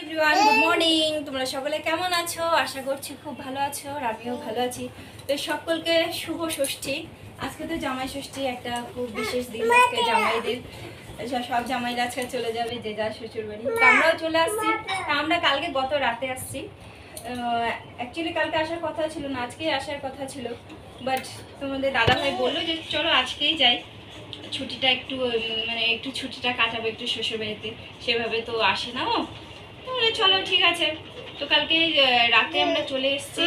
Everyone, good morning. তোমরা সকলে কেমন আছো? আশা করছি খুব ভালো আছো, আর আমিও ভালো আছি। তো সকলকে শুভ ষষ্ঠী। আজকে তো জামাই ষষ্ঠী, একটা খুব বিশেষ দিন আজকে জামাইদের। সব জামাইরা আজকে চলে যাবে যে যার শ্বশুর বাড়ি। তো আমরাও চলে আসছি। আমরা কালকে গত রাতে আসছি। অ্যাকচুয়ালি কালকে আসার কথা ছিল না, আজকেই আসার কথা ছিল, বাট তোমাদের দাদাভাই বললো যে চলো আজকেই যাই, ছুটিটা একটু একটু ছুটিটা কাটাবো একটু শ্বশুর বাড়িতে। সেভাবে তো আসে না ও, তাহলে চলো ঠিক আছে। তো কালকে রাতে আমরা চলে এসেছি।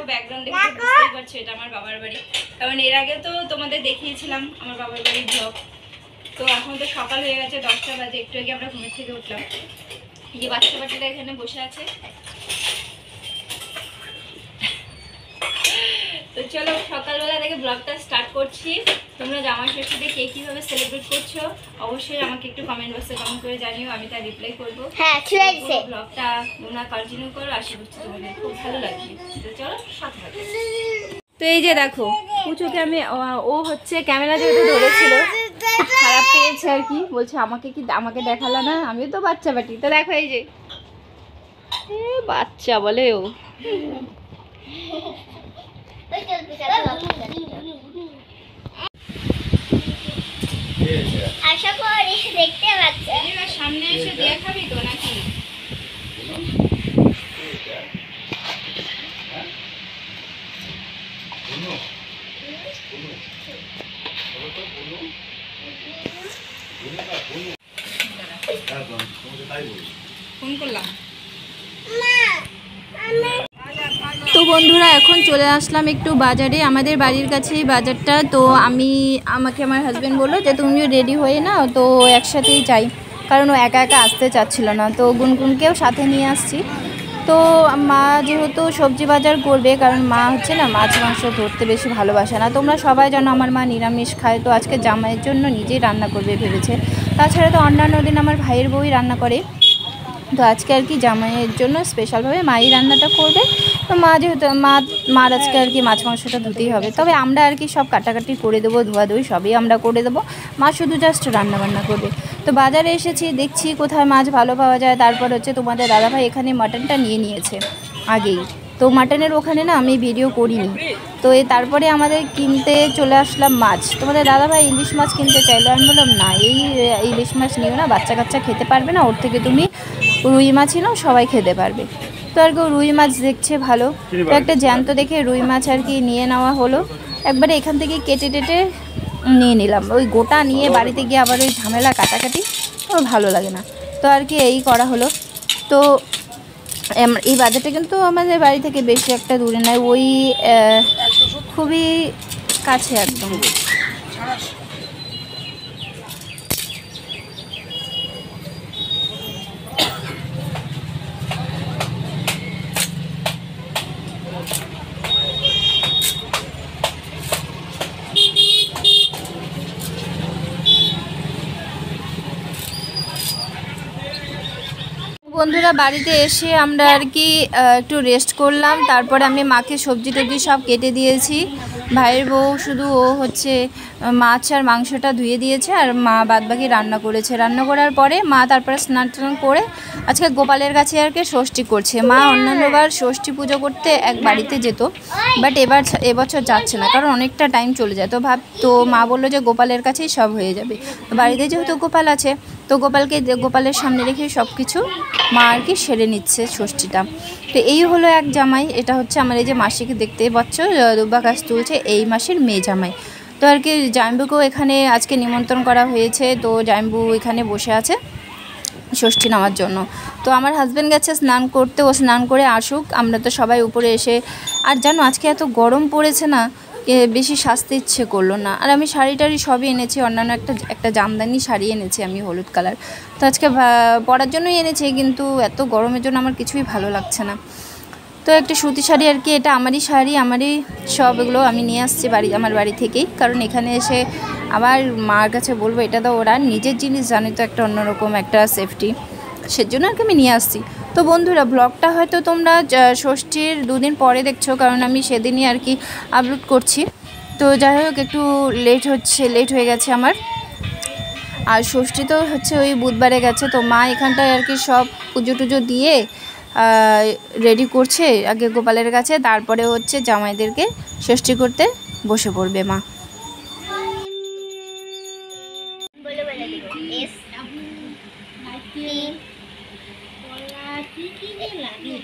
ব্যাকগ্রাউন্ড দেখে বুঝতেই পারছো এটা আমার বাবার বাড়ি, কারণ এর আগে তো তোমাদের দেখিয়েছিলাম আমার বাবার বাড়ির ব্লগ। তো এখন তো সকাল হয়ে গেছে, 10টা বাজে। একটু আগে আমরা ঘুমের থেকে উঠলাম। এই যে বাচ্চা বাচ্চারা এখানে বসে আছে। তো চলো সকালবেলা থেকে ব্লগটা স্টার্ট করছি। তোমরা জামাই ষষ্ঠীতে কে কীভাবে সেলিব্রেট করছো অবশ্যই আমাকে একটু কমেন্ট বক্সে কমেন্ট করে জানিও, আমি তার রিপ্লাই করবো। হ্যাঁ, ব্লগটা তোমরা কন্টিনিউ করো, আশা করছি তোমাদের খুব ভালো লাগবে। তো চলো সাথে সাথে। তো এই যে দেখো পুচুকে আমি, ও হচ্ছে ক্যামেরা যেহেতু ধরেছিল খারাপ পেয়েছে আর কি, বলছে আমাকে দেখালা না, আমিও তো বাচ্চা বাটি। তো দেখো এই যে বাচ্চা বলে ও। আশা করি দেখতে পাচ্ছ। সামনে এসে দেখাবি তো নাকি? ফোন করলাম। তো বন্ধুরা এখন চলে আসলাম একটু বাজারে, আমাদের বাড়ির কাছেই বাজারটা। তো আমাকে আমার হাজব্যান্ড বললো যে তুমিও রেডি হয়ে নাও, তো একসাথেই যাই, কারণ ও একা একা আসতে চাচ্ছিল না। তো গুনগুনকেও সাথে নিয়ে আসছি। তো মা যেহেতু সবজি বাজার করবে, কারণ মা হচ্ছে না মাছ মাংস ধরতে বেশি ভালোবাসে না। তোমরা সবাই জানো আমার মা নিরামিষ খায়, তো আজকে জামাইয়ের জন্য নিজেই রান্না করবে ভেবেছে। তাছাড়া তো অন্যান্য দিন আমার ভাইয়ের বউই রান্না করে, তো আজকে আর কি জামাইয়ের জন্য স্পেশালভাবে মাই রান্নাটা করবে। তো মা যেহেতু মার আজকে আর কি মাছ মাংসটা ধুতেই হবে, তবে আমরা আর কি সব কাটাকাটি করে দেবো, ধোয়াধুয়ি সবই আমরা করে দেবো, মা শুধু জাস্ট রান্নাবান্না করবে। তো বাজারে এসেছি, দেখছি কোথায় মাছ ভালো পাওয়া যায়। তারপর হচ্ছে তোমাদের দাদাভাই এখানে মাটনটা নিয়েছে আগেই, তো মাটনের ওখানে না আমি ভিডিও করিনি। তো তারপরে আমাদের কিনতে চলে আসলাম মাছ। তোমাদের দাদাভাই ইলিশ মাছ কিনতে চাইলো, আমি বললাম না, এই ইলিশ মাছ নিও না, বাচ্চা কাচ্চা খেতে পারবে না, ওর থেকে তুমি রুই মাছই নাও, সবাই খেতে পারবে। তো আর কি রুই মাছ দেখছে ভালো, তো একটা জ্যান্ত দেখে রুই মাছ আর কি নিয়ে নেওয়া হলো। একবারে এখান থেকে কেটে টেটে নিয়ে নিলাম, ওই গোটা নিয়ে বাড়িতে গিয়ে আবার ওই ঝামেলা কাটাকাটি আমার ভালো লাগে না। তো আর কি এই করা হলো। তো এই বাজারটা কিন্তু আমাদের বাড়ি থেকে বেশি একটা দূরে নয়, ওই খুবই কাছে একদম। বন্ধুরা বাড়িতে এসে আমরা আর কি একটু রেস্ট করলাম। তারপরে আমি মাকে সবজি টবজি সব কেটে দিয়েছি, ভাইয়ের বউ শুধু ও হচ্ছে মাছ আর মাংসটা ধুয়ে দিয়েছে, আর মা বাদবাকি রান্না করেছে। রান্না করার পরে মা তারপরে স্নান টান করে আজকে গোপালের কাছে আর কি ষষ্ঠী করছে। মা অন্যান্যবার ষষ্ঠী পুজো করতে এক বাড়িতে যেত, বাট এবছর যাচ্ছে না, কারণ অনেকটা টাইম চলে যায়। তো মা বললো যে গোপালের কাছেই সব হয়ে যাবে, বাড়িতে যেহেতু গোপাল আছে, তো গোপালের সামনে রেখে সব কিছু মা আর কি সেরে নিচ্ছে ষষ্ঠীটা। তো এই হলো এক জামাই, এটা হচ্ছে আমার এই যে মাসিকে দেখতে পাচ্ছ দুব্বা গাছ তুলছে, এই মাসের মেয়ে জামাই। তো আর কি জামাইবুকেও এখানে আজকে নিমন্ত্রণ করা হয়েছে, তো জামাইবু এখানে বসে আছে ষষ্ঠী নেওয়ার জন্য। তো আমার হাজব্যান্ড গেছে স্নান করতে, ও স্নান করে আসুক, আমরা তো সবাই উপরে এসে। আর জানো আজকে এত গরম পড়েছে না, বেশি সাজতে ইচ্ছে করলো না। আর আমি শাড়ি টাড়ি সবই এনেছি, অন্যান্য একটা জামদানি শাড়ি এনেছি আমি হলুদ কালার, তো আজকে পরার জন্যই এনেছি, কিন্তু এত গরমের জন্য আমার কিছুই ভালো লাগছে না। তো একটা সুতি শাড়ি আর কি, এটা আমারই শাড়ি, আমারই সব, এগুলো আমি নিয়ে আসছি আমার বাড়ি থেকেই, কারণ এখানে এসে আবার মার কাছে বলবো এটা তো ওরা নিজের জিনিস জানে, তো একটা অন্যরকম একটা সেফটি, সেজন্য আর কি আমি নিয়ে আসছি। তো বন্ধুরা ব্লগটা হয়তো তোমরা ষষ্ঠীর দুদিন পরে দেখছো, কারণ আমি সেদিনই আর কি আপলোড করছি। তো যাই হোক একটু লেট হয়ে গেছে আমার। আর ষষ্ঠী তো হচ্ছে ওই বুধবারে গেছে, তো মা এখানটায় আর কি সব পুজো টুজো দিয়ে রেডি করছে আগে গোপালের কাছে, তারপরে হচ্ছে জামাইদেরকে ষষ্ঠী করতে বসে পড়বে মা। বলে বলে দিব এস টি কি লাগে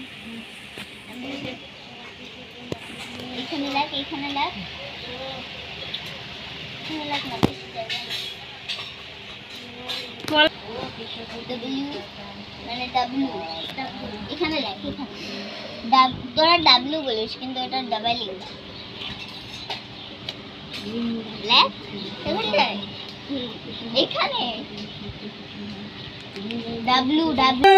এখানে লাগ এখানে লাগ এখানে লাগ না বেশি জায়গা ডব্লিউ মানে ডাব্লিউ এখানে লাগ এখানে তোরা ডাব্লিউ বলিস কিন্তু এটা ডাবল ইউ লাগ এখানে এখানে ডাব্লিউ ডাব্লিউ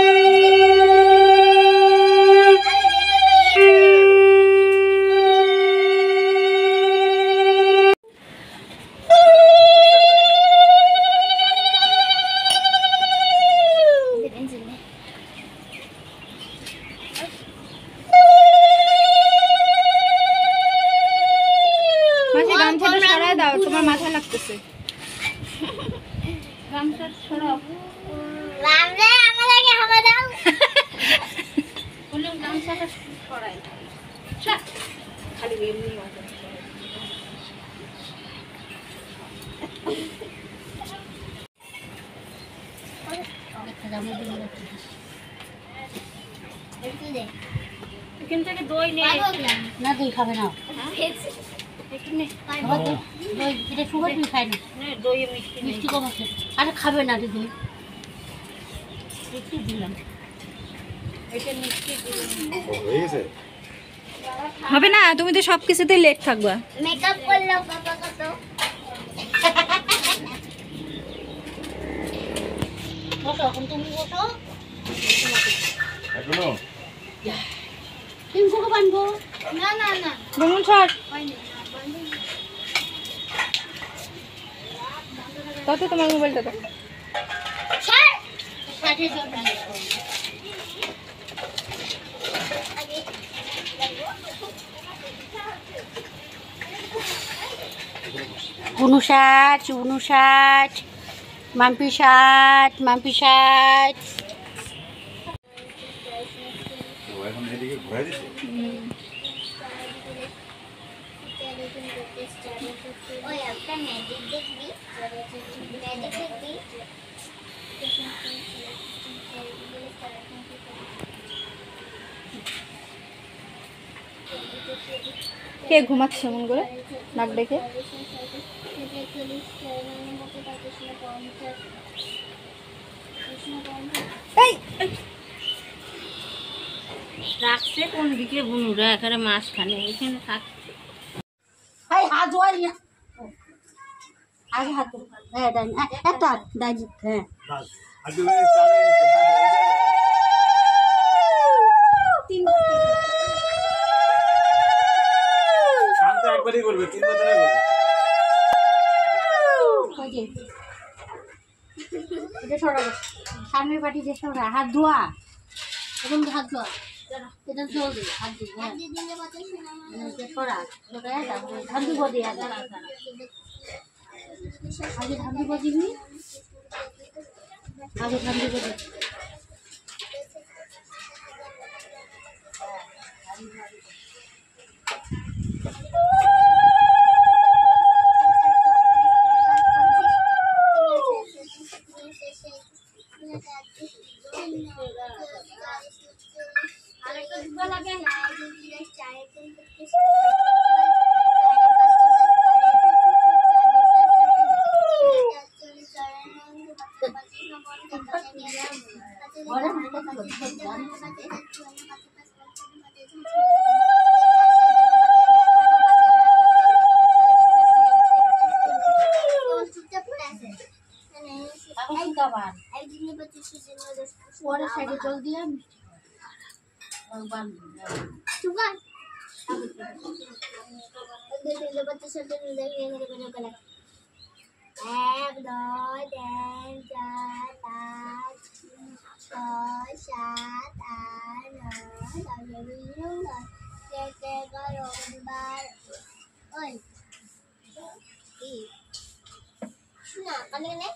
গামছাটা সরায় দাও, তোমার মাথায় লাগতেছে। গামছা সরাও। রামরে আমাদেরকে হাওয়া দাও। বললাম গামছাটা সরায় দাও। খালি এমনি হবে। এখান থেকে দই নে। না দই খাবে না, দই এটা সুগার তুমি খাই না, দই মিষ্টি কম আছে। আরে খাবে না রে দই, একটু দিলাম। হবে না, তুমি তো সব কিছুতেই লেট থাকবা। মেকআপ করলো বাবা কত বসো, এখন তুমি বসো। এখনো তুমি কোকো বানবো না না না বলুন স্যার, কত তোমার মোবাইলটা তো ছাড় 60 জন উনষাট, মাম্পি 60 এখন এদিকে ঘুরাই দিছে। ওই একটা ম্যাজিক দেখবি ম্যাজিক দেখবি কে ঘুমাচ্ছে এমন করে নাক ডেকে? রাখছে কোন দিকে বুনুরা, এখানে মাঝখানে এখানে থাকছে। হাই হাত ধোয়াই না, আগে হাত ধো। হ্যাঁ ডাইনি, একটা ডাইনি, হ্যাঁ আজকে চালে শান্ত একবারই করবে, তিন বছরে করবে। ওই যে এটা সরাবো, সামনের পাটি যে সরা, হাত ধোয়া, এখন হাত ধোয়া, এটা চলবে হাত দিয়ে, হ্যাঁ সরা সরাই তারপরে ধান দিব দিয়ে আগে ধান দিব দিবি, আগে ধান দিব দিবি। ওরা সাইডে জল দিয়ে সুগার এক দুই তিন চার পাঁচ ছয় সাত আট নয় 10 11 12 ওই কি না কানে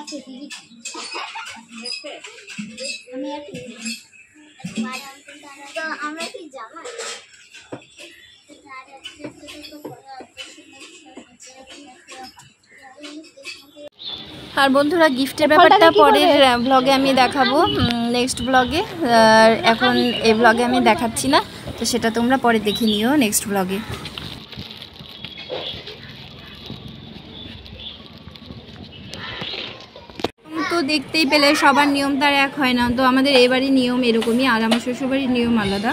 আছে দিদি আমি আর কি তো আমরা কি জামাই আর বন্ধুরা গিফটের ব্যাপারটা পরের ব্লগে আমি দেখাবো, নেক্সট ব্লগে। এখন এই ব্লগে আমি দেখাচ্ছি না, তো সেটা তোমরা পরে দেখে নিও নেক্সট ব্লগে। তো দেখতেই পেলে সবার নিয়ম তার এক হয় না, তো আমাদের এবারই নিয়ম এরকমই, আর আমার শ্বশুরবাড়ির নিয়ম আলাদা।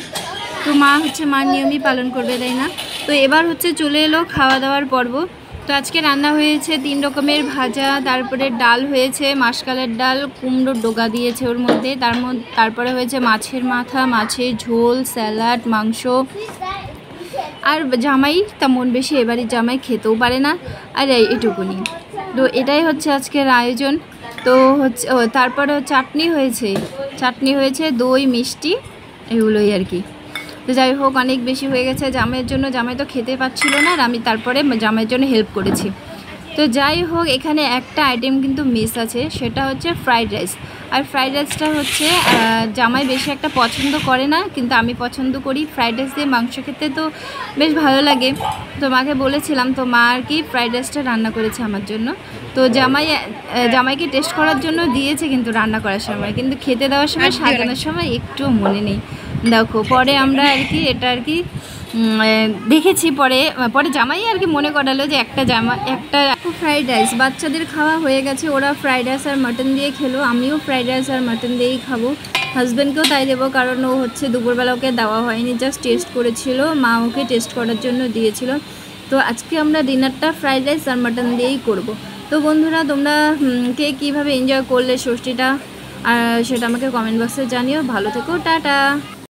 তো মা হচ্ছে মার নিয়মই পালন করবে, তাই না? তো এবার হচ্ছে চলে এলো খাওয়া দাওয়ার পর্ব। তো আজকে রান্না হয়েছে 3 রকমের ভাজা, তারপরে ডাল হয়েছে মাসকালের ডাল, কুমড়োর ডোগা দিয়েছে ওর মধ্যে, তারপরে হয়েছে মাছের মাথা, মাছের ঝোল, স্যালাড, মাংস। আর জামাই তেমন বেশি এবারে জামাই খেতেও পারে না, আর এটুকুনি। তো এটাই হচ্ছে আজকের আয়োজন। তো হচ্ছে তারপরে চাটনি হয়েছে দই মিষ্টি এগুলোই আর কি। তো যাই হোক, অনেক বেশি হয়ে গেছে জামাইয়ের জন্য, জামাই তো খেতে পাচ্ছিল না, আর আমি তারপরে জামাইয়ের জন্য হেল্প করেছি। তো যাই হোক, এখানে একটা আইটেম কিন্তু মিস আছে, সেটা হচ্ছে ফ্রাইড রাইস। আর ফ্রাইড রাইসটা হচ্ছে জামাই বেশি একটা পছন্দ করে না, কিন্তু আমি পছন্দ করি। ফ্রাইড রাইস দিয়ে মাংস খেতে তো বেশ ভালো লাগে। তো মাকে বলেছিলাম, তো মা আর কি ফ্রাইড রাইসটা রান্না করেছে আমার জন্য। তো জামাইকে টেস্ট করার জন্য দিয়েছে, কিন্তু রান্না করার সময়, কিন্তু খেতে দেওয়ার সময় সাজানোর সময় একটু মনে নেই। দেখো পরে আমরা আর কি এটা আর কি দেখেছি, পরে জামাই আর কি মনে করালো যে একটা ফ্রাইড রাইস বাচ্চাদের খাওয়া হয়ে গেছে, ওরা ফ্রাইড রাইস আর মাটন দিয়ে খেলো, আমিও ফ্রাইড রাইস আর মাটন দিয়েই খাবো। হাজব্যান্ডকেও তাই দেবো, কারণ ও হচ্ছে দুপুরবেলা ওকে দেওয়া হয়নি, জাস্ট টেস্ট করেছিল, মা ওকে টেস্ট করার জন্য দিয়েছিল। তো আজকে আমরা ডিনারটা ফ্রাইড রাইস আর মাটন দিয়েই করব। তো বন্ধুরা, তোমরা কে কীভাবে এনজয় করলে ষষ্ঠীটা, আর সেটা আমাকে কমেন্ট বক্সে জানিও। ভালো থেকো, টাটা।